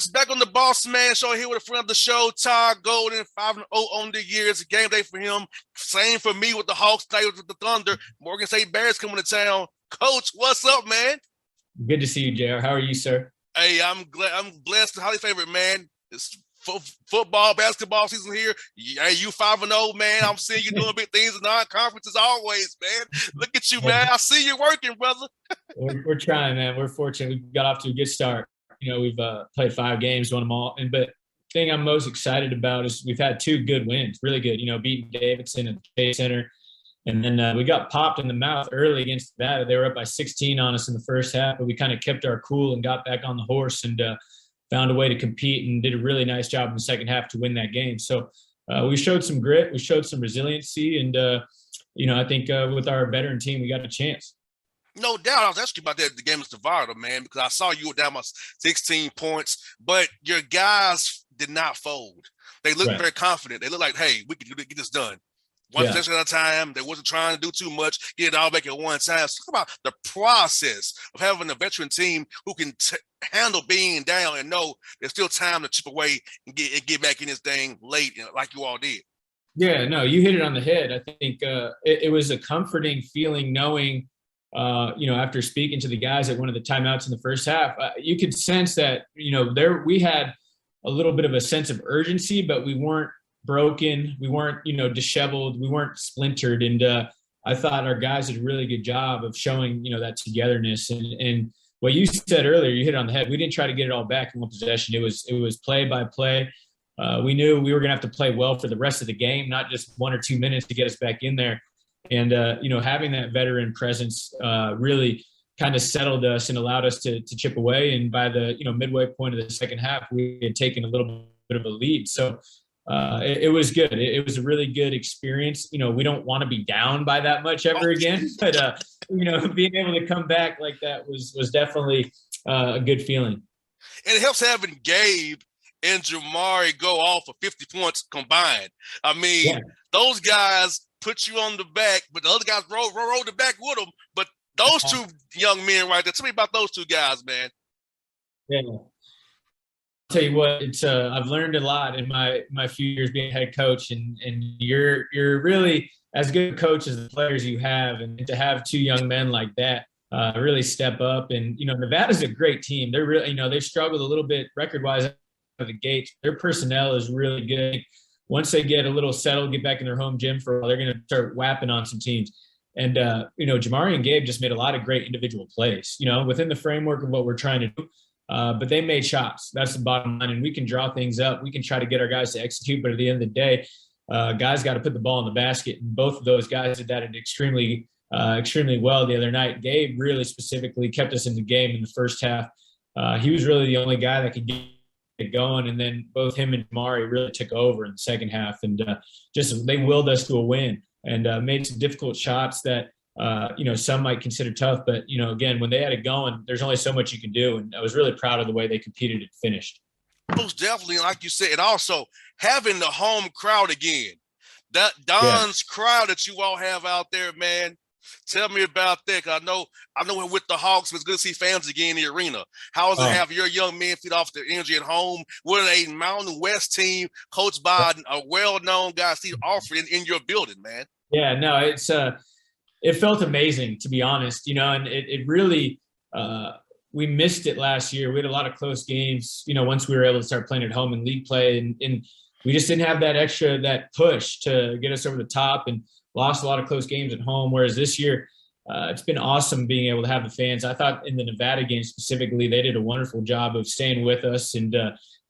folks, back on the Bossman show here with a friend of the show, Todd Golden, 5-0 on the year. It's a game day for him. Same for me with the Hawks, tonight with the Thunder. Morgan State Bears coming to town. Coach, what's up, man? Good to see you, JR. How are you, sir? Hey, I'm blessed. Highly favorite, man. It's football, basketball season here. Hey, you 5-0, man. I'm seeing you doing big things in non-conference as always, man. Look at you, man. I see you working, brother. We're trying, man. We're fortunate. We got off to a good start. We've played 5 games, won them all. But the thing I'm most excited about is we've had 2 good wins, really good. Beating Davidson at the Chase Center. And then we got popped in the mouth early against Nevada. They were up by 16 on us in the first half, but we kind of kept our cool and got back on the horse and found a way to compete and did a really nice job in the second half to win that game. So we showed some grit. We showed some resiliency. And, I think with our veteran team, we got a chance. No doubt. I was asking about that the game against Nevada, man, because I saw you were down by 16 points, but your guys did not fold. They looked very confident. They looked like, hey, we can get this done. One possession at a time. They wasn't trying to do too much, get it all back at one time. So talk about the process of having a veteran team who can handle being down and know there's still time to chip away and get back in this thing late, like you all did. Yeah, no, you hit it on the head. I think it was a comforting feeling knowing, after speaking to the guys at one of the timeouts in the first half, you could sense that, we had a little bit of a sense of urgency, but we weren't broken. We weren't, disheveled. We weren't splintered. And I thought our guys did a really good job of showing, that togetherness. And what you said earlier, you hit it on the head. We didn't try to get it all back in one possession. It was play by play. We knew we were going to have to play well for the rest of the game, not just 1 or 2 minutes to get us back in there. And, having that veteran presence really kind of settled us and allowed us to chip away. And by the, midway point of the second half, we had taken a little bit of a lead. So it was good. It was a really good experience. We don't want to be down by that much ever again. But, being able to come back like that was definitely a good feeling. And it helps having Gabe and Jamari go off for 50 points combined. I mean, those guys put you on the back, but the other guys rolled the back with them. But those 2 young men right there, tell me about those 2 guys, man. Yeah. I'll tell you what, it's I've learned a lot in my few years being head coach, and you're really as good a coach as the players you have, and to have 2 young men like that really step up. And Nevada's a great team. They're really they've struggled a little bit record-wise out of the gates. Their personnel is really good. Once they get a little settled, get back in their home gym for a while, they're going to start whapping on some teams. And, Jamari and Gabe just made a lot of great individual plays, within the framework of what we're trying to do. But they made shots. That's the bottom line. And we can draw things up. We can try to get our guys to execute. But at the end of the day, guys got to put the ball in the basket. And both of those guys did that extremely well the other night. Gabe really specifically kept us in the game in the first half. He was really the only guy that could get it going, and then both him and Jamari really took over in the second half, and they willed us to a win and made some difficult shots that some might consider tough, but again, when they had it going, there's only so much you can do, and I was really proud of the way they competed and finished. Most definitely, like you said, and also having the home crowd again, that Don's crowd that you all have out there, man. Tell me about that. Cause I know we're with the Hawks, but it's good to see fans again in the arena. How is it have your young men feed off their energy at home? We're a Mountain West team coached by a well-known guy, Steve Alford, in your building, man. Yeah, no, it felt amazing, to be honest, and it really we missed it last year. We had a lot of close games, once we were able to start playing at home in league play, and we just didn't have that push to get us over the top, and lost a lot of close games at home. Whereas this year, it's been awesome being able to have the fans. I thought in the Nevada game specifically, they did a wonderful job of staying with us and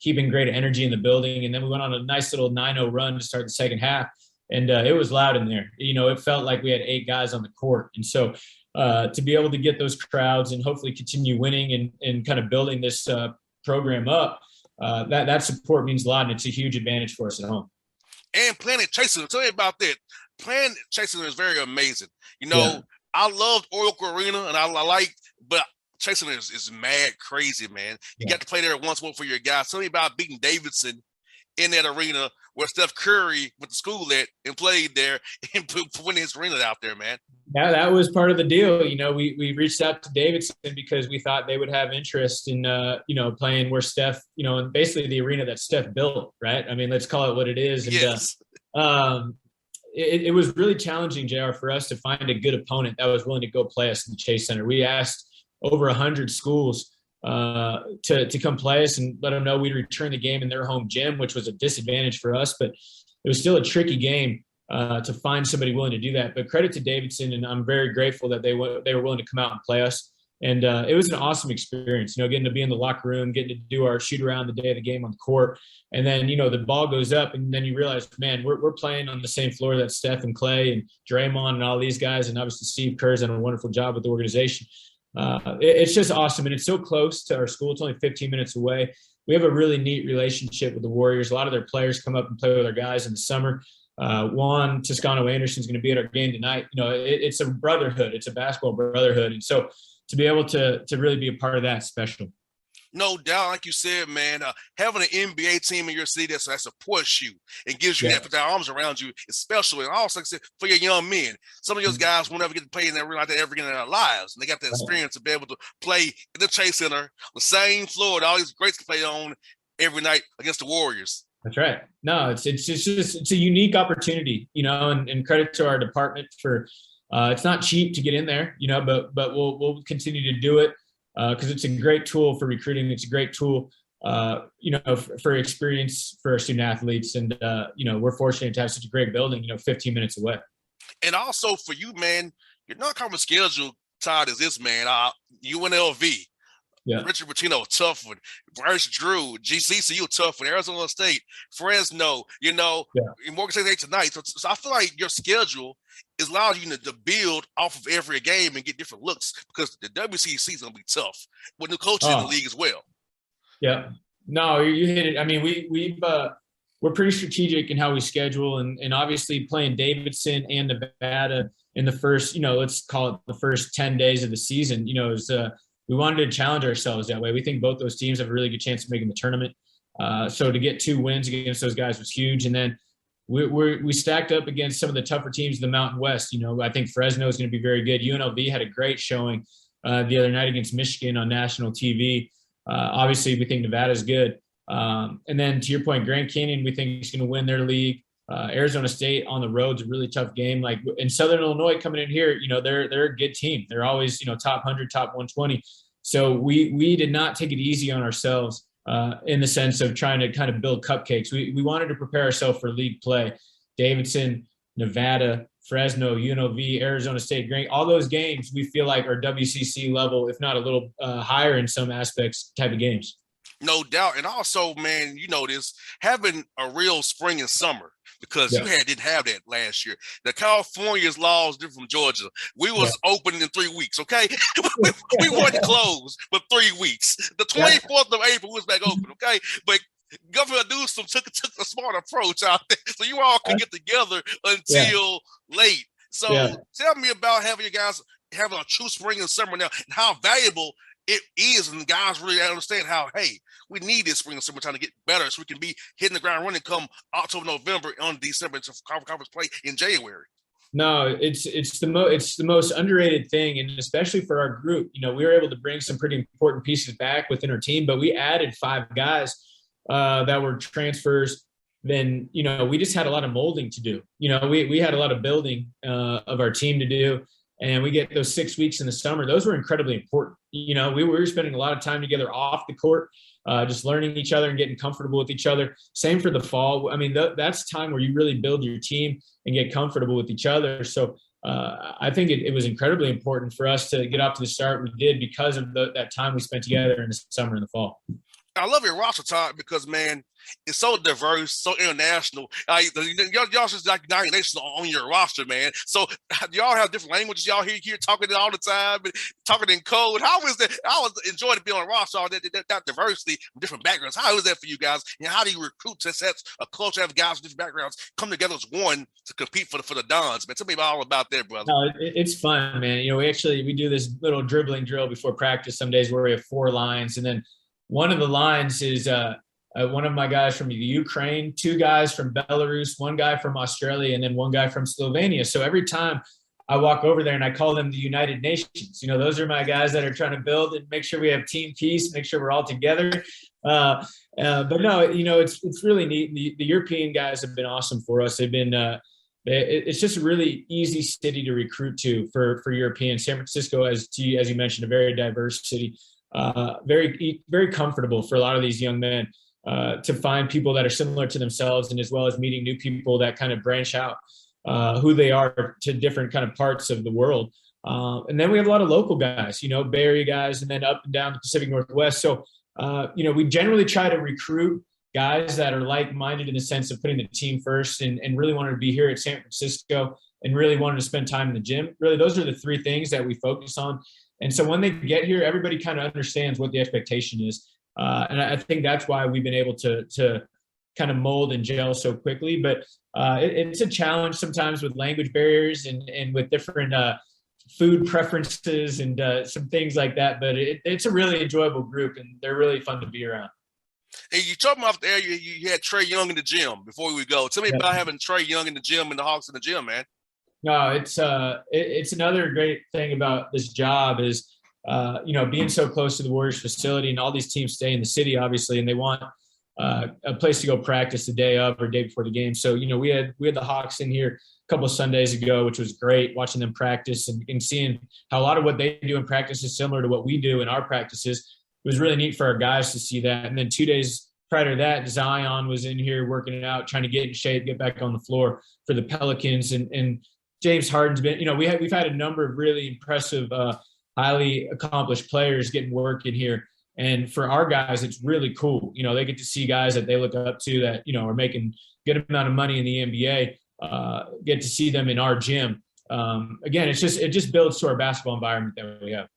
keeping great energy in the building. And then we went on a nice little 9-0 run to start the second half. And it was loud in there. It felt like we had 8 guys on the court. And so to be able to get those crowds and hopefully continue winning and kind of building this program up, that support means a lot. And it's a huge advantage for us at home. And playing at Chase Center, tell me about that. Playing at Chase Center is very amazing. I loved Oracle Arena, and I like, but Chase Center is mad crazy, man. You got to play there once more for your guys. Tell me about beating Davidson in that arena where Steph Curry went to school at and played there and put his arena out there, man. Yeah, that was part of the deal. We reached out to Davidson because we thought they would have interest in, playing where Steph, and basically the arena that Steph built, right? I mean, let's call it what it is. And, yes. It was really challenging, JR, for us to find a good opponent that was willing to go play us in the Chase Center. We asked over 100 schools to come play us and let them know we'd return the game in their home gym, which was a disadvantage for us, but it was still a tricky game to find somebody willing to do that. But credit to Davidson, and I'm very grateful that they were willing to come out and play us. And it was an awesome experience, getting to be in the locker room, getting to do our shoot around the day of the game on the court. And then, the ball goes up and then you realize, man, we're playing on the same floor that Steph and Clay and Draymond and all these guys. And obviously Steve Kerr's done a wonderful job with the organization. It's just awesome. And it's so close to our school. It's only 15 minutes away. We have a really neat relationship with the Warriors. A lot of their players come up and play with our guys in the summer. Juan Toscano Anderson is going to be at our game tonight. It's a brotherhood. It's a basketball brotherhood. And so to be able to really be a part of that is special. No doubt, like you said, man, having an NBA team in your city that supports you and gives you that, put their arms around you, is special. And also, like I said, for your young men, some of those guys will never get to play in that like that ever again in their lives. And they got the experience to be able to play in the Chase Center, the same floor that all these greats play on every night against the Warriors. That's right. No, it's a unique opportunity, and credit to our department for. It's not cheap to get in there, but we'll continue to do it. Because it's a great tool for recruiting. It's a great tool, for experience for our student athletes. And, we're fortunate to have such a great building, 15 minutes away. And also for you, man, your non-conference schedule, Todd, is this, man. UNLV, Richard Pitino, tough one. Bryce Drew, GCCU, tough one. Arizona State, Fresno, Morgan State tonight. So I feel like your schedule is allowing you to build off of every game and get different looks, because the WCC is going to be tough with new coaches in the league as well. Yeah. No, you hit it. I mean, we're pretty strategic in how we schedule, and obviously playing Davidson and Nevada in the first, let's call it the first 10 days of the season, we wanted to challenge ourselves that way. We think both those teams have a really good chance of making the tournament. So to get 2 wins against those guys was huge. And then we stacked up against some of the tougher teams in the Mountain West. I think Fresno is going to be very good. UNLV had a great showing the other night against Michigan on national TV. Obviously, we think Nevada is good. And then to your point, Grand Canyon, we think is going to win their league. Arizona State on the road is a really tough game. Like in Southern Illinois coming in here, they're a good team. They're always, top 100, top 120. So we did not take it easy on ourselves in the sense of trying to kind of build cupcakes. We wanted to prepare ourselves for league play. Davidson, Nevada, Fresno, UNLV, Arizona State, all those games we feel like are WCC level, if not a little higher in some aspects type of games. No doubt. And also, man, having a real spring and summer, because you didn't have that last year. The California's law is different from Georgia. We was open in 3 weeks, okay? we weren't closed for 3 weeks. The 24th of April was back open, okay? But Governor Newsom took a smart approach out there, so you all could get together until late. So tell me about having you guys having a true spring and summer now, and how valuable it is, and guys really understand how, hey, we need this spring and summertime to get better so we can be hitting the ground running come October, November, on December into conference play in January. No, it's the most underrated thing, and especially for our group. We were able to bring some pretty important pieces back within our team, but we added 5 guys that were transfers. Then we just had a lot of molding to do. We had a lot of building of our team to do. And we get those 6 weeks in the summer. Those were incredibly important. We were spending a lot of time together off the court, just learning each other and getting comfortable with each other. Same for the fall. I mean, that's time where you really build your team and get comfortable with each other. So I think it was incredibly important for us to get off to the start we did because of that time we spent together in the summer and the fall. I love your roster, Todd, because, man, it's so diverse, so international. Y'all just like United Nations on your roster, man. So y'all have different languages. Y'all here talking all the time, and talking in code. How is that? I always enjoy to be on a roster, all that diversity, different backgrounds. How is that for you guys? And how do you recruit to set a culture of guys with different backgrounds come together as one to compete for the Dons, man? Tell me all about that, brother. No, it's fun, man. We do this little dribbling drill before practice some days where we have 4 lines, and then one of the lines is one of my guys from the Ukraine, 2 guys from Belarus, 1 guy from Australia, and then 1 guy from Slovenia. So every time I walk over there and I call them the United Nations, those are my guys that are trying to build and make sure we have team peace, make sure we're all together. But no, it's really neat. The European guys have been awesome for us. They've been, it's just a really easy city to recruit to for Europeans. San Francisco, as you mentioned, a very diverse city, very, very comfortable for a lot of these young men to find people that are similar to themselves, and as well as meeting new people that kind of branch out who they are to different kind of parts of the world. And then we have a lot of local guys, Bay Area guys, and then up and down the Pacific Northwest. So, we generally try to recruit guys that are like-minded in the sense of putting the team first and really wanted to be here at San Francisco and really wanted to spend time in the gym. Really, those are the 3 things that we focus on. And so when they get here, everybody kind of understands what the expectation is. And I think that's why we've been able to kind of mold and gel so quickly. But it's a challenge sometimes with language barriers and with different food preferences and some things like that. But it's a really enjoyable group, and they're really fun to be around. And you talking about the area, you had Trae Young in the gym before we go. Tell me about having Trae Young in the gym and the Hawks in the gym, man. No, it's another great thing about this job is, being so close to the Warriors facility, and all these teams stay in the city, obviously, and they want a place to go practice the day of or day before the game. So, we had the Hawks in here a couple of Sundays ago, which was great, watching them practice and seeing how a lot of what they do in practice is similar to what we do in our practices. It was really neat for our guys to see that. And then 2 days prior to that, Zion was in here working it out, trying to get in shape, get back on the floor for the Pelicans. And James Harden's been, we've had a number of really impressive, highly accomplished players getting work in here. And for our guys, it's really cool. They get to see guys that they look up to that, are making good amount of money in the NBA, get to see them in our gym. Again, it just builds to our basketball environment that we have.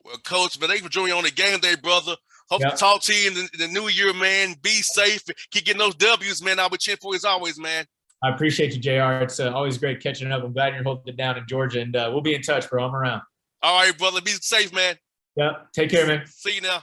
Well, Coach, but thank you for joining on the game day, brother. Hope to talk to you in the new year, man. Be safe. Keep getting those W's, man. I'll be cheering for you as always, man. I appreciate you, JR. It's always great catching up. I'm glad you're holding it down in Georgia, and we'll be in touch, bro. I'm around. All right, brother. Be safe, man. Yeah. Take care, man. See you now.